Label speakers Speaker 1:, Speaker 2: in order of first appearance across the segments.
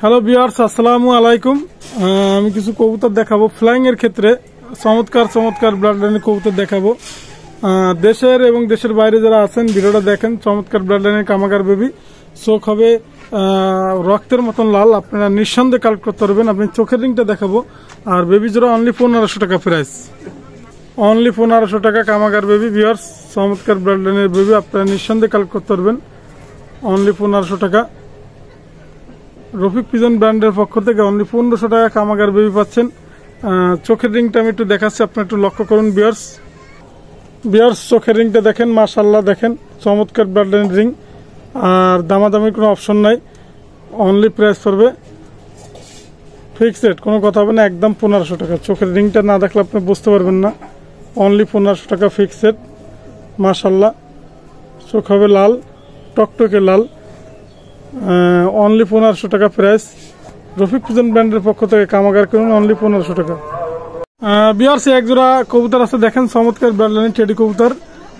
Speaker 1: Hello viewers, আসসালামু আলাইকুম। আমি কিছু কবুতর দেখাবো ফ্লাইং এর ক্ষেত্রে। চমৎকার চমৎকার ব্লাড লাইনের কবুতর দেখাবো। দেশের এবং দেশের বাইরে যারা আছেন ভিডিওটা দেখেন। চমৎকার ব্লাড লাইনের কামাগার বেবি, চোখ হবে রক্তের মতন লাল। আপনারা নিঃসন্দেহে কালেক্ট করতে পারবেন। আপনি চোখের রিংটা দেখাবো। আর বেবি জোড়া অনলি 1500 টাকা প্রাইস, অনলি 1500 টাকা কামাগার বেবি। ভিউয়ার্স, চমৎকার ব্লাড লাইনের বেবি আপনারা নিঃসন্দেহে কালেক্ট করতে পারবেন অনলি 1500 টাকা। রফিক পিজন ব্র্যান্ডের পক্ষ থেকে অনলি 1500 টাকা কামাগার বেবি পাচ্ছেন। চোখের রিংটা আমি একটু দেখাচ্ছি, আপনার একটু লক্ষ্য করুন। বিয়ার্স চোখের রিংটা দেখেন, মাশাআল্লাহ দেখেন, চমৎকার ব্লাড লাইন রিং। আর দামাদামির কোনো অপশন নাই, অনলি প্রাইস পড়বে ফিক্সড, কোনো কথা হবে না, একদম 1500 টাকা। চোখের রিংটা না দেখলে আপনি বুঝতে পারবেন না। অনলি 1500 টাকা ফিক্সড। মাশাআল্লাহ, চোখ হবে লাল, টকটকে লাল। অনলি 1500 টাকা প্রাইস। রফিক পিজন ব্র্যান্ডের পক্ষ থেকে কামাগার করুন অনলি 1500 টাকা। বিয়ার্স এক জোড়া কবুতর আছে দেখেন, চমৎকার ব্লাড লাইনের টেডি কবুতর,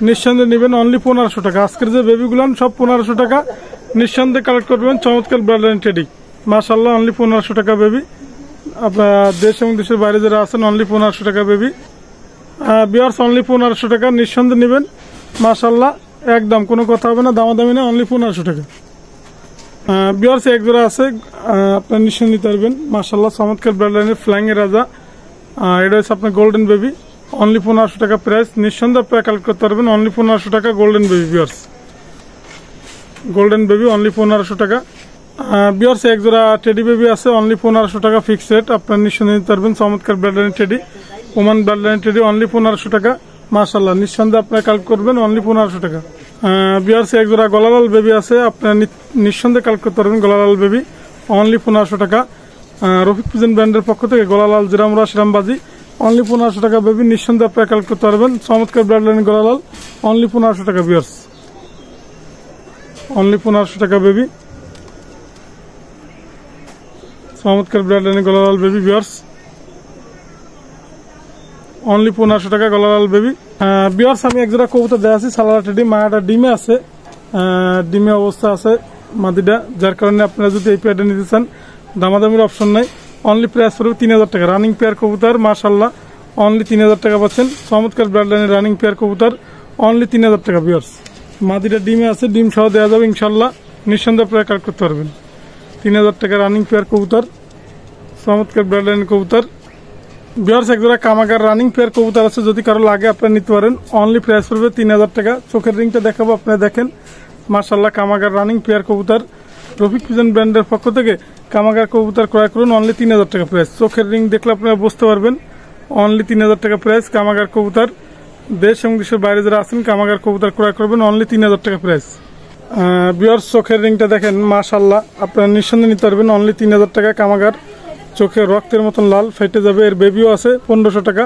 Speaker 1: নিঃসন্দেহে নেবেন অনলি 1500 টাকা। আজকের যে বেবিগুলান সব 1500 টাকা, নিঃসন্দেহে কালেক্ট করবেন। চমৎকার ব্লাড লাইনের টেডি, মাশাআল্লাহ, অনলি 1500 টাকা বেবি। আপনার দেশ এবং দেশের বাইরে যারা আছেন অনলি 1500 টাকা বেবি। বিয়ার্স অনলি 1500 টাকা, নিঃসন্দেহে নেবেন। মাশাআল্লাহ, একদম কোনো কথা হবে না, দামাদামি না, অনলি 1500 টাকা। বিয়ার্স এক জোড়া আছে, আপনার নিঃসন্দেহে নিতে পারবেন। মাশাআল্লাহ, চমৎকার ব্লাড লাইনের ফ্লাইং এর রাজা। এটা হচ্ছে আপনার গোল্ডেন বেবি, অনলি 1500 টাকা প্রাইস। নিঃসন্দেহে আপনারা কালেক্ট করতে পারবেন অনলি 1500 টাকা গোল্ডেন বেবি। বিয়ার্স গোল্ডেন বেবি অনলি 1500 টাকা। বিয়ার্স এক জোড়া টেডি বেবি আছে অনলি 1500 টাকা ফিক্সড, আপনার নিঃসন্দেহে নিতে পারবেন। চমৎকার ব্লাড লাইনের টেডি, ওমান ব্লাড লাইনের টেডি, অনলি 1500 টাকা। মাশাআল্লাহ, নিঃসন্দেহে আপনারা কালেক্ট করবেন অনলি 1500 টাকা। বিয়ার্স এক জোড়া গলালাল বেবি আছে, আপনারা নিঃসন্দেহে কালেক্ট করতে পারবেন গলালাল বেবি, অনলি 1500 টাকা। রফিক পিজন ব্র্যান্ডের পক্ষ থেকে গলালাল জিরামরা শ্রামবাজি, অনলি 1500 টাকা বেবি, নিঃসন্দেহে আপনারা কালেক্ট করতে পারবেন। চমৎকার ব্লাড লাইন গলালাল, অনলি 1500 টাকা। বিয়ার্স অনলি 1500 টাকা বেবি, চমৎকার ব্লাড লাইন গলালাল বেবি। বিয়ার্স অনলি 1500 টাকা গলালাল বেবি। বিয়ার্স আমি একজোড়া কবুতর দেখাচ্ছি, সালারা টেডি, মায়াটা ডিমে আছে, ডিমে অবস্থা আছে মাদিটা, যার কারণে আপনারা যদি এই পেয়ারটা নিতে চান দামাদামির অপশন নাই, অনলি প্রাইস পড়বে 3000 টাকা। রানিং পেয়ার কবুতর, মাশাআল্লাহ, অনলি 3000 টাকা পাচ্ছেন। চমৎকার ব্লাড লাইনের রানিং পেয়ার কবুতর, অনলি 3000 টাকা। বিয়ার্স মাদিটা ডিমে আছে, ডিম সহ দেওয়া যাবে ইনশাল্লাহ, নিঃসন্দেহে আপনারা কালেক্ট করতে পারবেন। 3000 টাকা রানিং পেয়ার কবুতর, চমৎকার ব্লাড লাইনের কবুতর। বিয়ার্স একজোড়া কামাগার রানিং পেয়ার কবুতর আছে, যদি কারো লাগে আপনারা নিতে পারেন, অনলি প্রাইস পড়বে 3000 টাকা। চোখের রিংটা দেখাবো, আপনারা দেখেন, মাশাআল্লাহ, কামাগার রানিং পেয়ার কবুতর। রফিক পিজন ব্র্যান্ডের পক্ষ থেকে কামাগার কবুতর ক্রয় করুন অনলি 3000 টাকা প্রাইস। চোখের রিং দেখলে আপনারা বুঝতে পারবেন, অনলি 3000 টাকা প্রাইস কামাগার কবুতর। দেশ এবং দেশের বাইরে যারা আছেন কামাগার কবুতর ক্রয় করবেন অনলি 3000 টাকা প্রাইস। বিয়ার্স চোখের রিংটা দেখেন, মাশাআল্লাহ, আপনারা নিঃসন্দেহে নিতে পারবেন অনলি 3000 টাকা কামাগার। চোখে রক্তের মতন লাল, ফেটে যাবে। এর বেবিও আছে 1500 টাকা,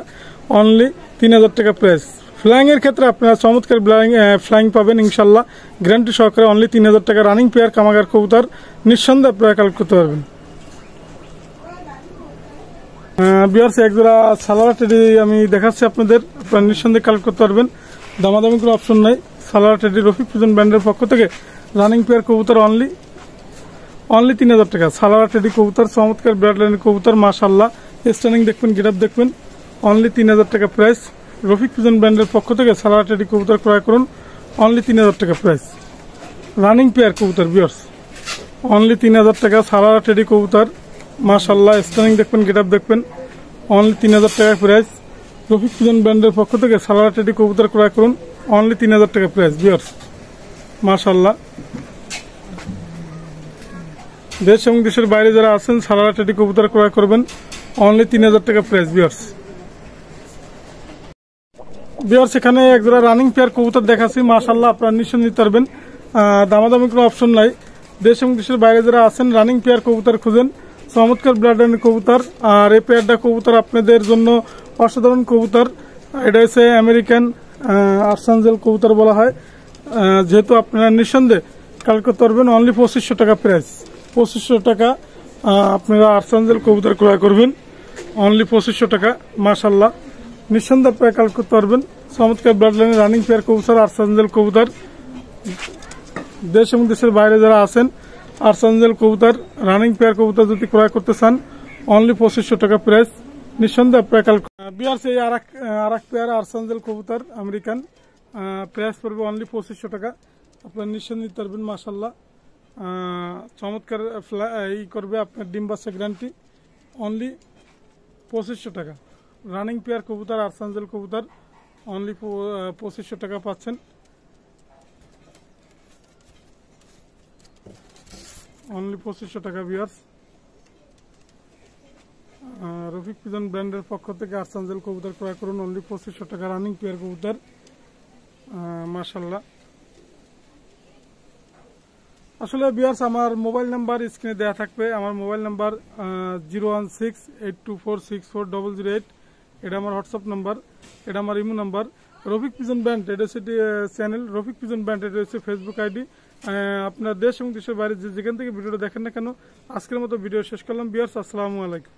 Speaker 1: অনলি 3000 টাকা প্রাইস। ফ্লাইং এর ক্ষেত্রে আপনারা চমৎকার ফ্লাইং পাবেন ইনশাল্লাহ, গ্যারান্টি সহকারে, অনলি 3000 টাকা রানিং পেয়ার কামাগার কবুতর, নিঃসন্দেহে আপনারা কালেক্ট করতে পারবেন। বিয়ার্স এক জোড়া সালারা টেডি আমি দেখাচ্ছি আপনাদের, আপনারা নিঃসন্দেহে কালেক্ট করতে পারবেন, দামাদামি কোনো অপশন নাই। সালারা টেডি রফিক পিজন ব্র্যান্ডের পক্ষ থেকে রানিং পেয়ার কবুতর, অনলি 3000 টাকা। সালারা টেডি কবুতর, চমৎকার ব্লাড লাইনের কবুতর, মাশাআল্লাহ, স্ট্যান্ডিং দেখবেন, গেটআপ দেখবেন, অনলি 3000 টাকা প্রাইস। রফিক পিজন ব্র্যান্ডের পক্ষ থেকে সালারা টেডি কবুতর ক্রয় করুন অনলি 3000 টাকা প্রাইস। রানিং পেয়ার কবুতর, বিয়ার্স অনলি 3000 টাকা সালারা টেডি কবুতর, মাশাআল্লাহ, স্ট্যান্ডিং দেখবেন, গেটআপ দেখবেন, অনলি 3000 টাকা প্রাইস। রফিক পিজন ব্র্যান্ডের পক্ষ থেকে সালারা টেডি কবুতর ক্রয় করুন অনলি 3000 টাকা প্রাইস। বিয়ার্স মাশাআল্লাহ, দেশ এবং দেশের বাইরে যারা আছেন সালারা টেডি কবুতর ক্রয় করবেন অনলি 3000 টাকা প্রাইস। বিয়ার্স এখানে একজোড়া রানিং পেয়ার কবুতর দেখাচ্ছি, মাশাআল্লাহ, আপনারা নিঃসন্দেহে নিতে পারবেন, দামাদামি কোনো অপশন নাই। দেশ এবং দেশের বাইরে যারা আছেন রানিং পেয়ার কবুতর খুঁজেন, চমৎকার ব্লাড লাইনের কবুতর। আর এই পেয়ারটা কবুতর আপনাদের জন্য অসাধারণ কবুতর। এটা হচ্ছে আমেরিকান আর্সানজেল কবুতর বলা হয়, যেহেতু আপনারা নিঃসন্দেহে কালেক্ট করতে পারবেন অনলি 2500 টাকা প্রাইস। 2500 টাকা আপনারা আর্সানজেল কবুতর ক্রয় করবেন অনলি 2500 টাকা। মাশাআল্লাহ, নিঃসন্দেহে আপনারা কালেক্ট করতে পারবেন। চমৎকার ব্লাড লাইনের রানিং পেয়ার কবুতর, আর্সানজেল কবুতর। দেশ এবং দেশের বাইরে যারা আছেন আর্সাঞ্জেল কবুতর রানিং পেয়ার কবুতর যদি ক্রয় করতে চান অনলি 2500 টাকা প্রাইস। নিঃসন্দেহে আপনার বিয়ার্স এই আরেক পেয়ার আর্সাঞ্জেল কবুতর আমেরিকান প্রাইস পড়বে অনলি 2500 টাকা। আপনার নিঃসন্দেহে নিতে পারবেন মাশাআল্লাহ। চমৎকার করবে আপনার ডিম বাচ্চা গ্যারান্টি অনলি 2500 টাকা। রানিং পেয়ার কবুতর আর্সাঞ্জেল কবুতর অনলি 2500 টাকা পাচ্ছেন। অনলি 2500 টাকা ভিউয়ার্স। রফিক পিজন ব্র্যান্ডের পক্ষ থেকে আর্সাঞ্জেল কবুতর ক্রয় করুন অনলি 2500 টাকা রানিং পেয়ার কবুতর মাশাআল্লাহ। আসলে ভিউয়ার্স আমার মোবাইল নাম্বার স্ক্রিনে দেওয়া থাকবে। আমার মোবাইল নাম্বার 01682464008। এটা আমার হোয়াটসঅ্যাপ নাম্বার, এটা আমার imo number. Rafiq pigeon brand এটা হচ্ছে চ্যানেল, রফিক পিজন ব্র্যান্ড এটা হচ্ছে ফেসবুক আইডি। আপনার দেশ এবং দেশের বাইরে যেখান থেকে ভিডিওটা দেখেন না কেন আজকের মতো ভিডিও শেষ করলাম ভিউয়ার্স। আসসালামু আলাইকুম।